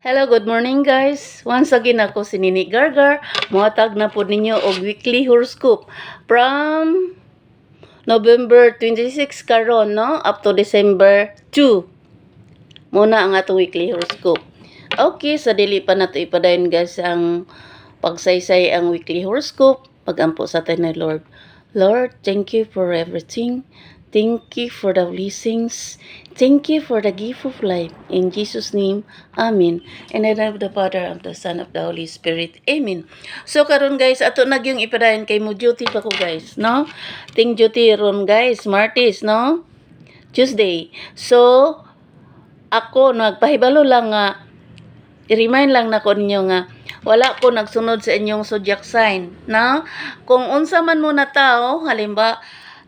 Hello, good morning guys. Once again ako si Nini Gargar. Muhatag na po ninyo og weekly horoscope from November 26 karon, no? Up to December 2. Muna ang atong weekly horoscope. Okay, sa dili pa nato ipadayon guys ang pagsaysay ang weekly horoscope. Pagampo sa tayo ni Lord. Lord, thank you for everything. Thank you for the blessings. Thank you for the gift of life. In Jesus' name, Amen. In the name of the Father, of the Son, of the Holy Spirit. Amen. So, karon guys, ato na yung ipadayon kay mo duty pa ko guys, no? Ting duty ron guys, Martis, no? Tuesday. So, ako, nagpahibalo lang nga, i-remind lang na ko ninyo nga, wala ko nagsunod sa inyong zodiac sign, na? Kung unsa man mo na tao, halimbawa,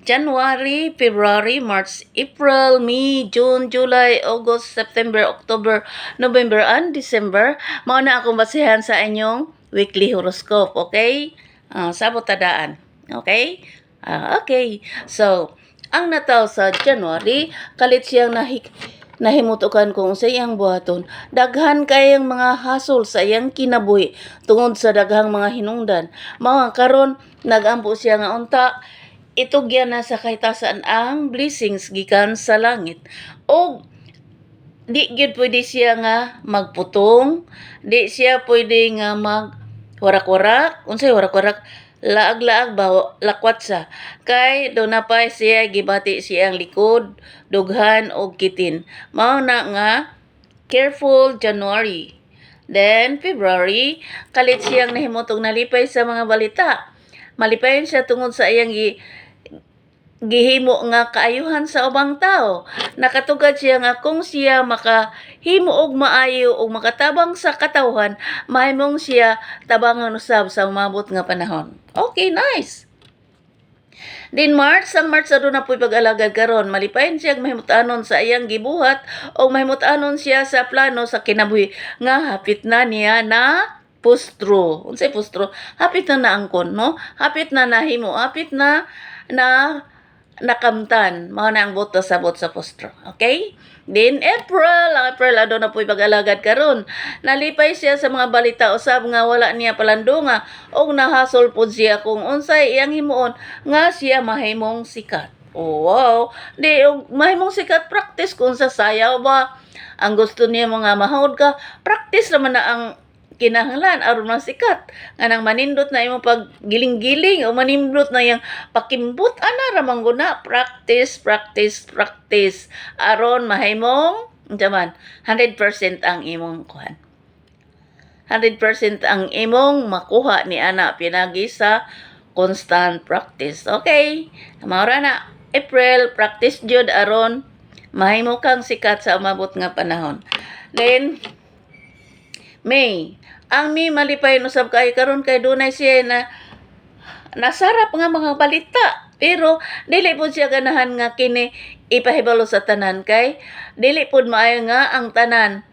January, February, March, April, May, June, July, August, September, October, November, and December, mao na akong basihan sa inyong weekly horoscope, okay? Sabot tadaan, okay? Okay. So, ang nataw sa January, kalit siyang nahimutukan kung sa iyang buhaton. Daghan kayang mga hasol sa iyang kinabuhi tungod sa daghang mga hinungdan. Mga karon nagampo siya nga unta, itugya na sa kahitasan ang blessings gikan sa langit. O di gyud pwede siya nga magputong, di siya pwede nga warak-warak, unsay warak-warak, laag-laag ba lakwat sa. Kay do na pa siya gibati siyang likod, dughan og kitin. Mao na nga careful January. Then February, kalit siyang nahimutong nalipay sa mga balita. Malipayon siya tungod sa iyang gihimo nga kaayuhan sa ubang tao. Nakatugad siya nga kung siya makahimo og maayo og makatabang sa katawhan, mahimong siya tabangan usab sa umabot nga panahon. Okay, nice. Din March, ang March adto na po'y pag-alagad karon, malipayon siya mahimutanon sa iyang gibuhat o mahimutanon siya sa plano sa kinabuhi nga hapit na niya na pustro. Unsay pustro? Hapit na naangkon, no? Hapit na nahimo, hapit na nakamtan. Mao na ang boto sabot sa pustro. Okay? Then April adto na po'y pag-alagad karon. Nalipay siya sa mga balita usab nga wala niya palandunga og nahasol pud siya kung unsay iyang himuon nga siya mahimong sikat. Oh, wow. Di mahimong sikat practice kung sa sayaw ba ang gusto niya mga mahod ka, practice naman na ang kinahanglan aron masikat nga nang manindot na imong paggiling-giling o manindot na yang pakimbot ana ra mangguna, practice aron mahimong jaman 100% ang imong kuhan, 100% ang imong makuha ni ana pinagi sa constant practice. Okay, maura na April, practice jud aron mahimo kang sikat sa umabot nga panahon. Then May, ang May malipay usab kay karon kay dunay siya na nasarap nga mga balita, pero dili pud siya ganahan nga kini ipahibalo sa tanan kay dili pud maayo nga ang tanan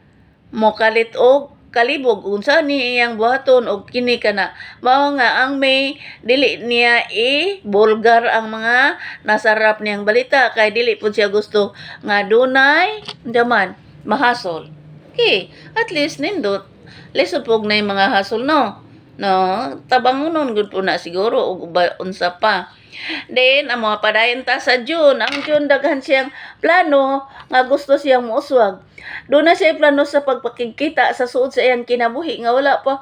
mo kalit og kalibog unsa ni iyang buhaton og kini kana. Mao nga ang May dili niya i-bulgar ang mga nasarap niyang balita kay dili pud siya gusto nga dunay daman mahasol. Okay, at least nindot lisod pog na yung mga hasol, no? Tabangonon gud po na siguro o unsa pa. Then, ang mga padayon ta sa June. Ang June, daghan siyang plano nga gusto siyang muuswag. Doon na siya plano sa pagpakikita sa suod sa iyang kinabuhi nga wala pa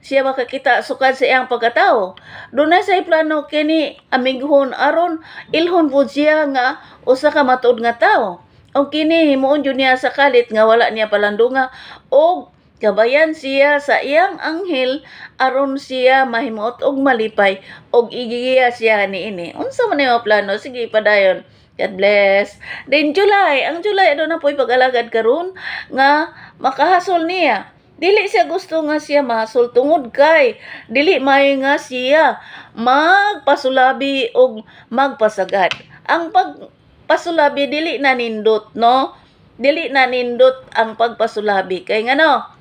siya makakita sukad sa iyang pagkatao. Doon na siya plano kini amighon aron ilhon po siya nga usa ka matuod nga tao. O kini himuon jud niya sa kalit nga wala niya palandunga o gabayan siya sa iyang anghel aron siya mahimuot og malipay og igiya siya niini. Unsa man yung plano? Sige padayon. God bless. Then July, ang July adto na po'y pag-alagad karon nga makahasol niya. Dili siya gusto nga siya mahasol tungod kay dili maayo nga siya magpasulabi og magpasagad. Ang pagpasulabi dili na nindot, no? Dili na nindot ang pagpasulabi kay ngano?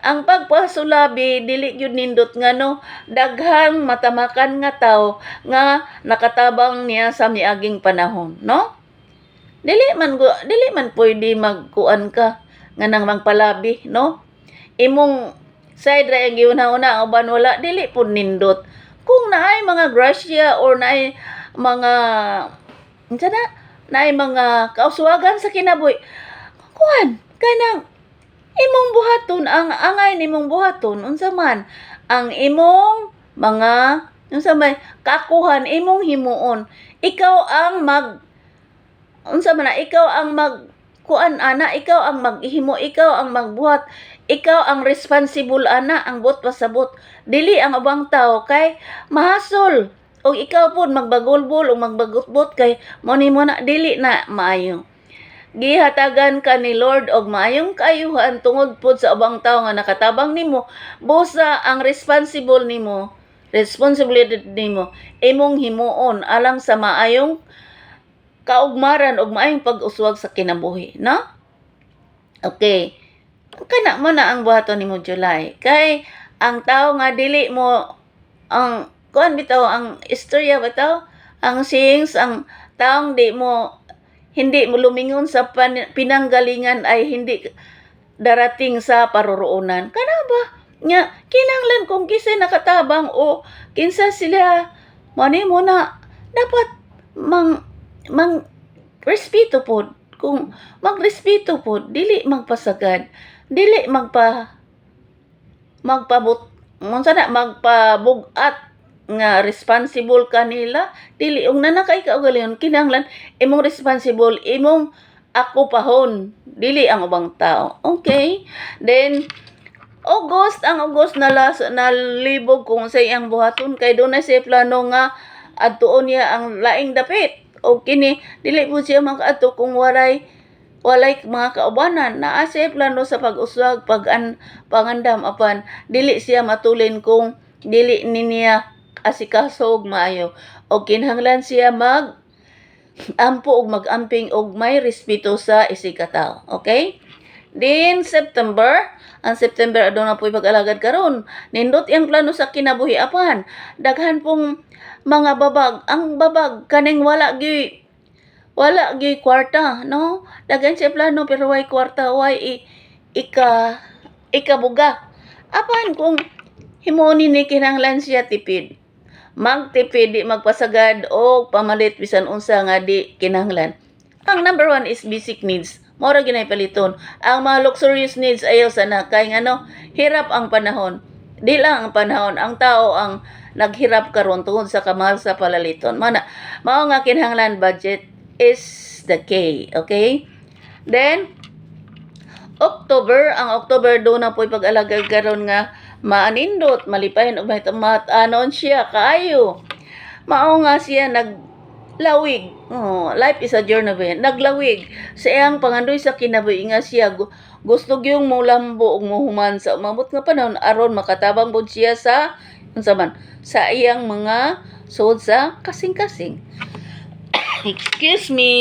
Ang pagpasulabi dili gyud nindot ngano daghang matamakan nga tawo nga nakatabang niya sa miaging panahon, no? Dili man pwede magkuan ka nga nang magpalabi, no? imong side ra ang giuna-una ang uban wala dili pud nindot. Kung naay mga grasya or naay mga unsa naay mga kauswagan sa kinabuhi, kuan kanang imong buhaton ang angay nimong buhaton unsa man ang imong mga unsa may kakuhan imong himuon. Ikaw ang unsa man na, ikaw ang kuan ana, ikaw ang maghimo, ikaw ang magbuhat, ikaw ang responsible ana, ang buot pasabot. Dili ang ubang tao kay mahasol. O ikaw pud magbagulbol o magbagutbot kay mo nimo na dili na maayo. Gihatagan ka ni Lord og maayong kaayuhan tungod pud sa ubang tao nga nakatabang nimo. Busa ang responsibility nimo imong himuon alang sa maayong kaugmaran og maayong pag-uswag sa kinabuhi, no? Okay. Kana mo na ang buhaton nimo July. Kay ang tao nga dili mo ang kuan bitaw ang istorya bitaw, ang sayings, ang taong hindi mo lumingon sa pinanggalingan ay hindi darating sa paroroonan. Kana ba? Nga, kinanglan kung kisay nakatabang o kinsa sila, mani mo na, dapat respeto pod. Kung magrespeto pod, dili magpasagad, dili magpabugat nga responsible kanila, dili ug nanakay ka ugalingon kinahanglan imong responsible, imong akupahon, dili ang ubang tao. Okay? Then ang August nalibog kung sa iyang buhaton kay dunay siya plano nga adtuon niya ang laing dapit. O kini dili po siya makaadto kung walay mga kaubanan. Naa siya plano sa pag-uswag, pangandam apan dili siya matulin kung dili niya asikaso og maayo. O kinahanglan siya ampo og magamping og may respeto sa isikataw. Okay? Then ang September aduna po'y pag-alagad karon. Nindot yang plano sa kinabuhi apan daghan pong mga babag. Ang babag kaning wala gyud kwarta, no? Daghan siya plano pero way kwarta, way ikabuga. Apan kung himuni ni kinahanglan siya tipid. Magtipid, di magpasagad o pamalit bisan unsa nga di kinahanglan. Ang number 1 is basic needs. Mora ginay paliton. Ang mga luxurious needs ayaw sana kay ngano hirap ang panahon. Di lang ang panahon, ang tao ang naghirap karon tungod sa kamahal sa palaliton. Mao nga kinahanglan budget is the key, okay? Then ang October do na po'y pag-alagad karon nga maanindot, malipayon og anon siya kaayo. Mao nga siya naglawig. Life is a journey. Naglawig sa iyang pangandoy sa kinabuhi nga siya gusto gyung molambo og mohuman sa umabot nga panahon aron makatabang pud siya sa sa iyang mga suod sa kasing-kasing. Excuse me.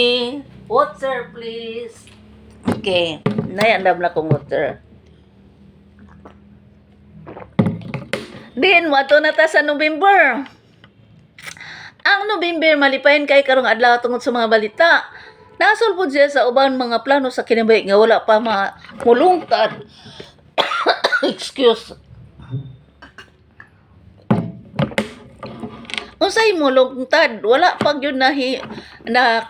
Water please. Okay. Nayandam na kong water. Din, wato na ta sa November. Ang November, malipayon kay karong adlaw tungod sa mga balita. Nasulpod siya sa uban mga plano sa kinabuhi nga wala pa mulungtad. Excuse. Unsay mulungtad? Wala pa gyud na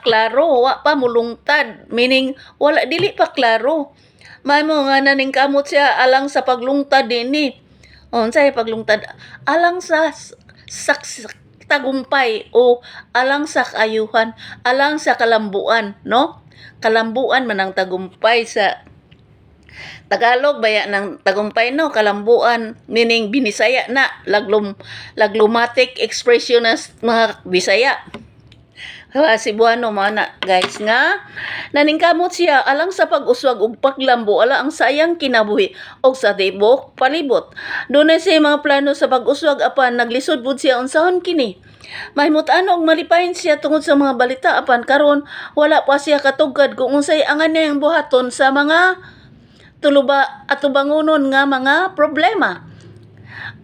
klaro, wa pa mulungtad. Meaning wala dili pa klaro. May mo nga naningkamot siya alang sa paglungtad dinhi. Unsay paglungtad? Alang sa tagumpay o alang sa kaayuhan, alang sa kalambuan, no? Kalambuan man ang tagumpay sa Tagalog baya ng tagumpay, no? Kalambuan meaning binisaya na laglumatic expression na mga Bisaya. Cebuano mana guys nga naningkamot siya alang sa pag-uswag ug paglambo ala ang sayang kinabuhi og sa tibok palibot. Dunay siya mga plano sa pag-uswag apan naglisod pud siya unsahon kini. Mahimut-an og malipayon siya tungod sa mga balita apan karon wala pa siya katugkad kung unsay angan niyang buhaton sa mga tuluba at tubangonon nga mga problema.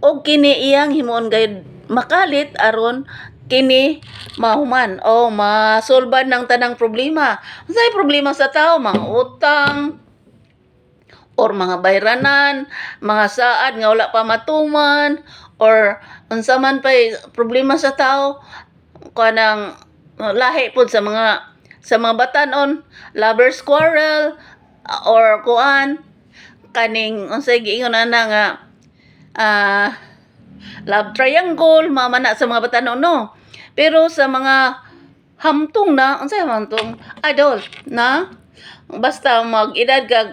Og kini iyang himuon gayud makalit aron kini mahuman o masolban ng tanang problema. Unsay problema sa tao? Mga or mga bayranan, mga saad nga wala pa matuman, or unsa man pay problema sa tao kanang lahi pod sa mga batanon, lovers quarrel, or kuan kaning unsay giingon ana nga ah, love triangle mamana sa mga batanon no. Pero sa mga hamtong na, unsay hamtong adult na basta mag-edad kag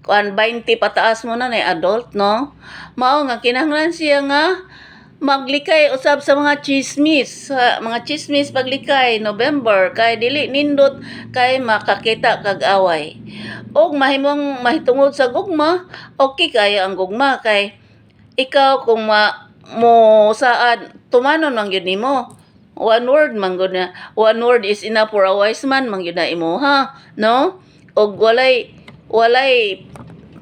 kuan 20 pataas mo na adult no. Mao nga kinahanglan siya nga maglikay usab sa mga chismis, sa mga chismis paglikay November kay dili nindot kay makakita kag away. Og mahimong mahitungod sa gugma, okay kay ang gugma kay ikaw kung mo saad tumanon man gyud nimo. One word man gyud na. One word is enough for a wise man man gyud na imo ha, no? Og walay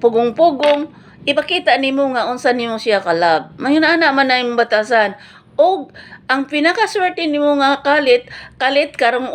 pugong-pugong ipakita nimo nga unsa nimo siya ka-love. Mahina-ana man na imong batasan. Og ang pinakaswerte nimo nga kalit karong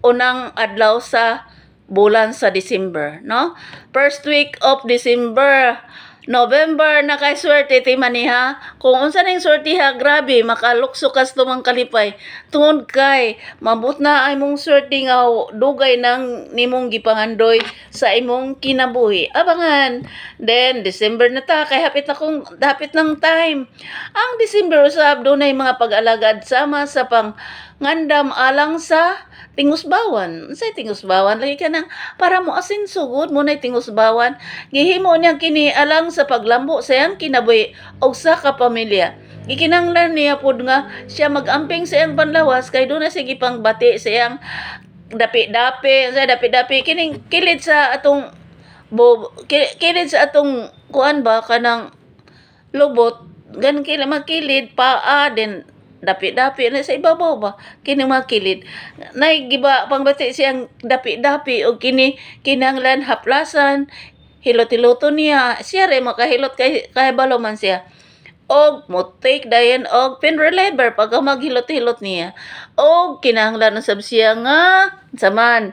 unang adlaw sa bulan sa December, no? First week of December, November na kay swerte ti maniha. Kung unsa ning swerte ha, grabe makalukso kas tumang kalipay. Tungod kay mabut na ay mong swerte nga dugay nang nimong gipangandoy sa imong kinabuhi. Abangan. Then December na ta kay hapit ng time. Ang December usab dunay mga pag-alagad sama sa pangandam alang sa tingusbawan. Unsay tingusbawan? Lagi ka nang para mo asin sugod mo na tingusbawan. Gihimo niya kini alang sa paglambo sa iyang kinabuhi og sa kapamilya. Gikinanglan niya pod nga siya mag-amping sa iyang panlawas kay doon na sige pang bati sa iyang dapi-dapi kining kilid sa atong kilid sa atong kuan ba kanang lubot gan kila makilid paa din dapi-dapi na sa ibabaw ba kini makilid nay giba pangbati siyang dapi-dapi og kini kinahanglan haplasan hilot-hiloto niya siya rin makahilot kay balo man siya og mo take dayon og pin reliever pagka maghilot-hilot niya og kinahanglan usab siya nga saman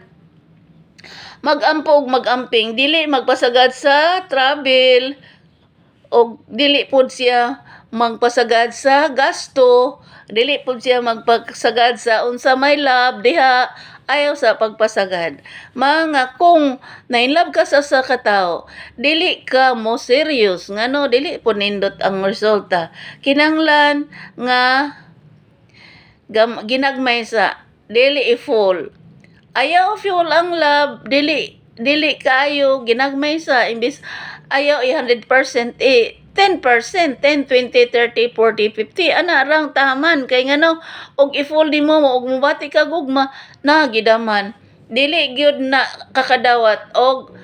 mag-amping dili magpasagad sa travel og dili pod siya magpasagad sa gasto dili pod siya magpasagad sa unsa may love diha ayaw sa pagpasagad. Mga kung na-inlove ka sa katao, dili ka mo serious ngano dili po nindot ang resulta. Kinanglan nga ginagmay sa dili i-fall. Ayaw fuel ang love, dili kayo ginagmay sa imbis ayaw 100% 10%, 10, 20, 30, 40, 50, ana rang taman kay ngano og i-full nimo og mubati ka gugma na gidaman dili gyud na kakadawat og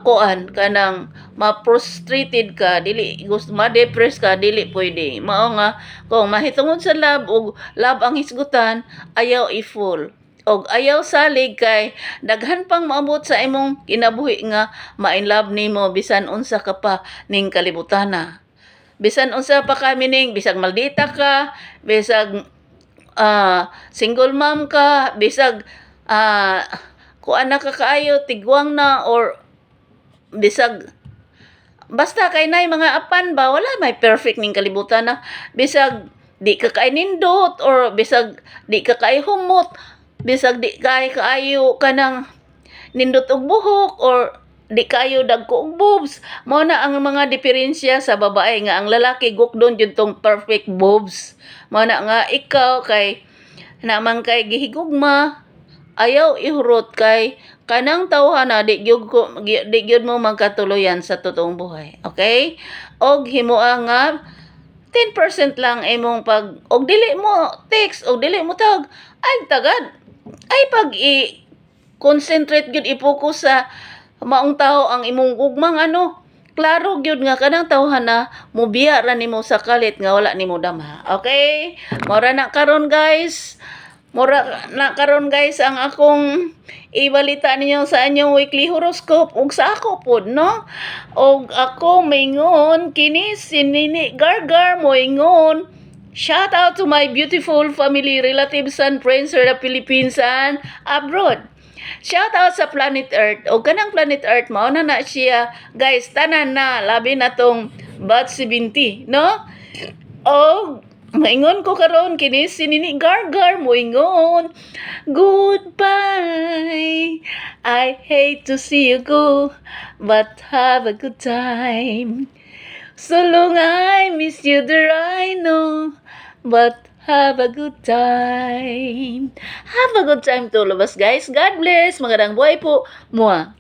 kuan kanang ma-frustrated ka dili gusto ma-depress ka dili pwede mao nga kung mahitungod sa love og love ang hisgutan ayaw i-full og ayaw salig kay daghan pang maabot sa imong kinabuhi nga ma-in love nimo bisan unsa ka pa ning kalibutana. Bisan unsa pa ka mining bisag maldita ka, bisag single mom ka, bisag kuan na ka kaayo tigwang na or bisag basta kay nay mga apan ba wala may perfect ning kalibutan na bisag di ka kay nindot or bisag di ka kay humot bisag di kaayo kanang nindot og buhok or di kaayo dagko og boobs mao na ang mga diferensya sa babae nga ang lalaki gukdon jud tong perfect boobs mao na nga ikaw kay naman kay gihigugma ayaw ihurot kay kanang tawhana di gyud mo magkatuloyan sa totoong buhay okay og himua nga 10% lang imong pag og dili mo text og dili mo tawag ay tagad ay pag concentrate gyud i-focus sa maong tawo ang imong gugmang klaro gyud nga kanang tawhana mobiya ra nimo sa kalit nga wala nimo damha okay mora na karon guys ang akong ibalita ninyo sa inyong weekly horoscope ug sa ako pod no og ako maingon kini si Nini Gargar moingon. Shout out to my beautiful family, relatives, and friends in the Philippines and abroad. Shout out sa Planet Earth. O kanang Planet Earth, mauna na siya. Guys, tanan na. Labi na tong Bat 70, no? O, maingon ko karon kini sinini Gargar moingon. Goodbye. I hate to see you go, but have a good time. So long I miss you there I know, but have a good time. Have a good time to all of us, guys. God bless. Magandang buhay po. Mua.